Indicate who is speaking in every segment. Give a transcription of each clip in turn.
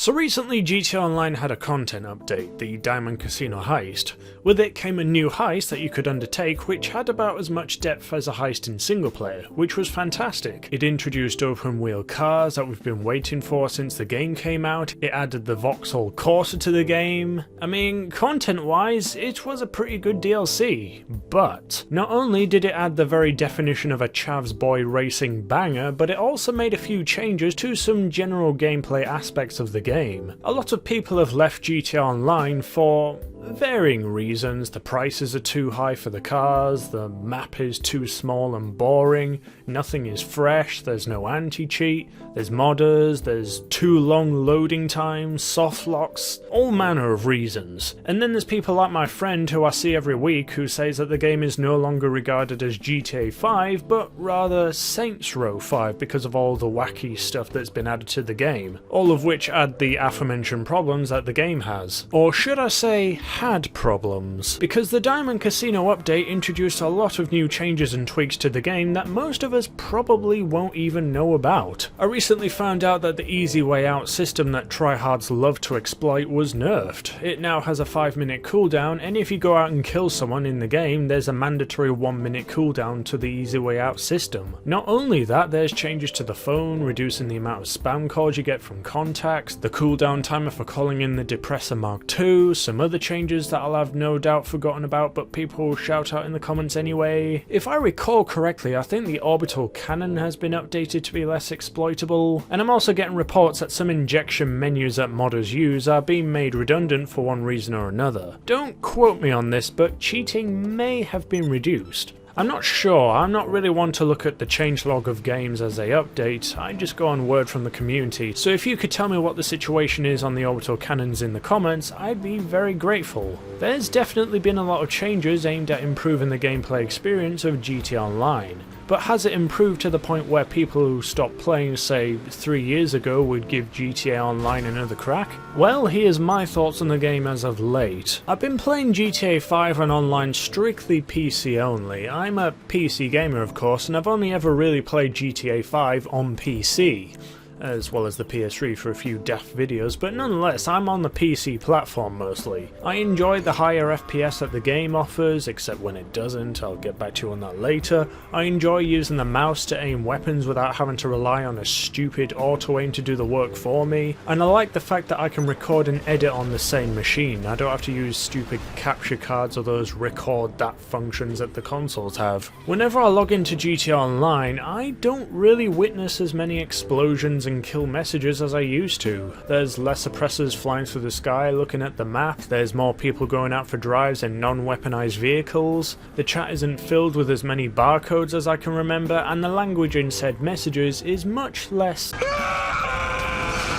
Speaker 1: So recently GTA Online had a content update, the Diamond Casino heist. With it came a new heist that you could undertake which had about as much depth as a heist in single player, which was fantastic. It introduced open wheel cars that we've been waiting for since the game came out, it added the Vauxhall Corsa to the game. I mean, content wise, it was a pretty good DLC, but not only did it add the very definition of a Chavs boy racing banger, but it also made a few changes to some general gameplay aspects of the game. A lot of people have left GTA Online for varying reasons. The prices are too high for the cars, the map is too small and boring, nothing is fresh, there's no anti-cheat, there's modders, there's too long loading times, soft locks, all manner of reasons. And then there's people like my friend who I see every week who says that the game is no longer regarded as GTA 5 but rather Saints Row 5 because of all the wacky stuff that's been added to the game, all of which add the aforementioned problems that the game has. Or should I say had problems, because the Diamond Casino update introduced a lot of new changes and tweaks to the game that most of us probably won't even know about. I recently found out that the easy way out system that tryhards love to exploit was nerfed. It now has a 5-minute cooldown, and if you go out and kill someone in the game, there's a mandatory 1-minute cooldown to the easy way out system. Not only that, there's changes to the phone, reducing the amount of spam calls you get from contacts, the cooldown timer for calling in the Depressor Mark II, some other changes that I'll have no doubt forgotten about but people will shout out in the comments anyway. If I recall correctly, I think the orbital cannon has been updated to be less exploitable, and I'm also getting reports that some injection menus that modders use are being made redundant for one reason or another. Don't quote me on this, but cheating may have been reduced. I'm not sure, I'm not really one to look at the changelog of games as they update, I just go on word from the community, so if you could tell me what the situation is on the orbital cannons in the comments, I'd be very grateful. There's definitely been a lot of changes aimed at improving the gameplay experience of GTA Online. But has it improved to the point where people who stopped playing, say, 3 years ago would give GTA Online another crack? Well, here's my thoughts on the game as of late. I've been playing GTA 5 on online strictly PC only. I'm a PC gamer of course, and I've only ever really played GTA 5 on PC. As well as the PS3 for a few daft videos, but nonetheless I'm on the PC platform mostly. I enjoy the higher FPS that the game offers, except when it doesn't, I'll get back to you on that later. I enjoy using the mouse to aim weapons without having to rely on a stupid auto aim to do the work for me, and I like the fact that I can record and edit on the same machine. I don't have to use stupid capture cards or those record that functions that the consoles have. Whenever I log into GTA Online, I don't really witness as many explosions and kill messages as I used to. There's less oppressors flying through the sky looking at the map, there's more people going out for drives in non-weaponized vehicles, the chat isn't filled with as many barcodes as I can remember, and the language in said messages is much less.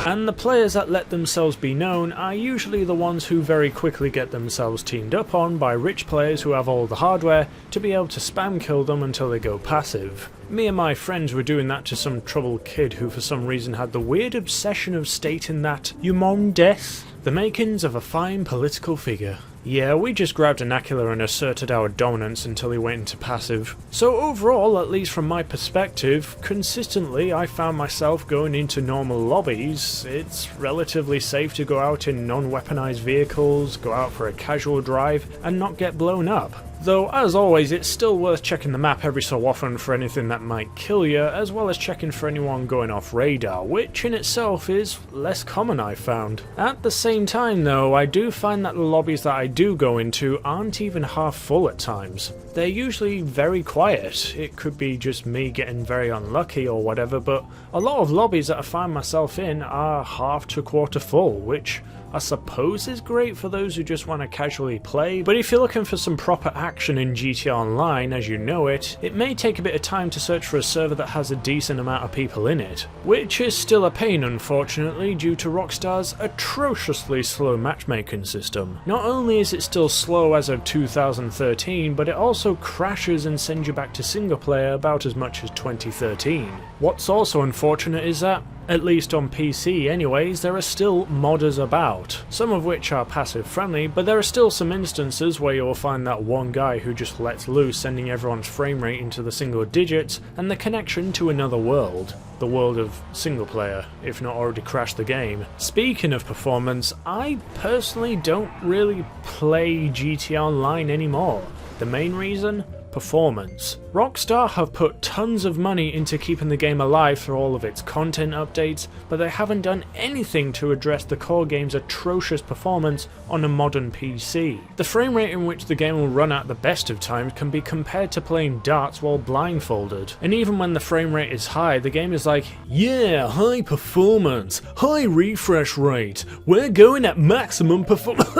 Speaker 1: And the players that let themselves be known are usually the ones who very quickly get themselves teamed up on by rich players who have all the hardware to be able to spam kill them until they go passive. Me and my friends were doing that to some troubled kid who for some reason had the weird obsession of stating that "you mon death," the makings of a fine political figure. Yeah, we just grabbed an Acula and asserted our dominance until he went into passive. So overall, at least from my perspective, consistently I found myself going into normal lobbies. It's relatively safe to go out in non-weaponized vehicles, go out for a casual drive, and not get blown up. Though, as always, it's still worth checking the map every so often for anything that might kill you, as well as checking for anyone going off radar, which in itself is less common I've found. At the same time though, I do find that the lobbies that I do go into aren't even half full at times. They're usually very quiet. It could be just me getting very unlucky or whatever, but a lot of lobbies that I find myself in are half to quarter full, which I suppose is great for those who just want to casually play, but if you're looking for some proper action in GTA Online as you know it, it may take a bit of time to search for a server that has a decent amount of people in it, which is still a pain unfortunately due to Rockstar's atrociously slow matchmaking system. Not only is it still slow as of 2013, but it also crashes and sends you back to single player about as much as 2013. What's also unfortunate is that, at least on PC anyways, there are still modders about, some of which are passive friendly, but there are still some instances where you'll find that one guy who just lets loose, sending everyone's frame rate into the single digits and the connection to another world. the world of single player, if not already crashed the game. Speaking of performance, I personally don't really play GTA Online anymore. The main reason? Performance. Rockstar have put tons of money into keeping the game alive through all of its content updates, but they haven't done anything to address the core game's atrocious performance on a modern PC. The frame rate in which the game will run at the best of times can be compared to playing darts while blindfolded. And even when the frame rate is high, the game is like, yeah, high performance, high refresh rate, we're going at maximum performance.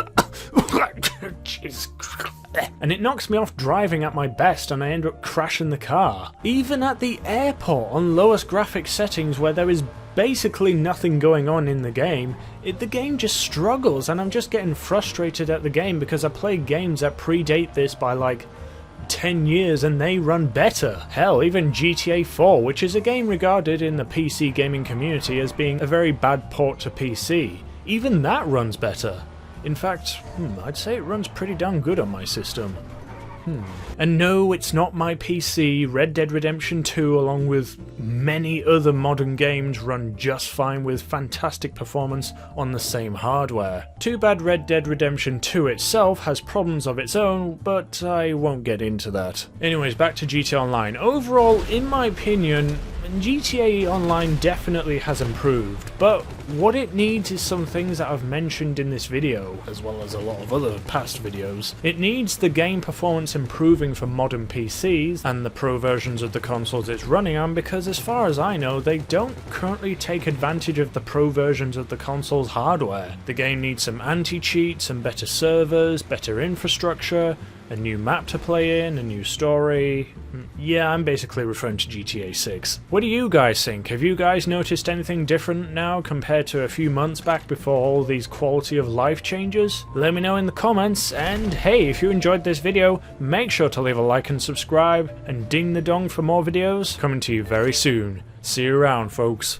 Speaker 1: Jesus Christ. And it knocks me off driving at my best and I end up crashing the car. Even at the airport on lowest graphics settings where there is basically nothing going on in the game, the game just struggles and I'm just getting frustrated at the game because I play games that predate this by like 10 years and they run better. Hell, even GTA 4, which is a game regarded in the PC gaming community as being a very bad port to PC, even that runs better. In fact, I'd say it runs pretty darn good on my system. And no, it's not my PC. Red Dead Redemption 2, along with many other modern games, run just fine with fantastic performance on the same hardware. Too bad Red Dead Redemption 2 itself has problems of its own, but I won't get into that. Anyways, back to GTA Online. Overall, in my opinion, GTA Online definitely has improved, but what it needs is some things that I've mentioned in this video, as well as a lot of other past videos. It needs the game performance improving for modern PCs and the pro versions of the consoles it's running on, because as far as I know, they don't currently take advantage of the pro versions of the console's hardware. The game needs some anti-cheat, some better servers, better infrastructure, a new map to play in, a new story. Yeah, I'm basically referring to GTA 6. What do you guys think? Have you guys noticed anything different now compared to a few months back before all these quality of life changes? Let me know in the comments, and hey, if you enjoyed this video, make sure to leave a like and subscribe, and ding the dong for more videos coming to you very soon. See you around, folks.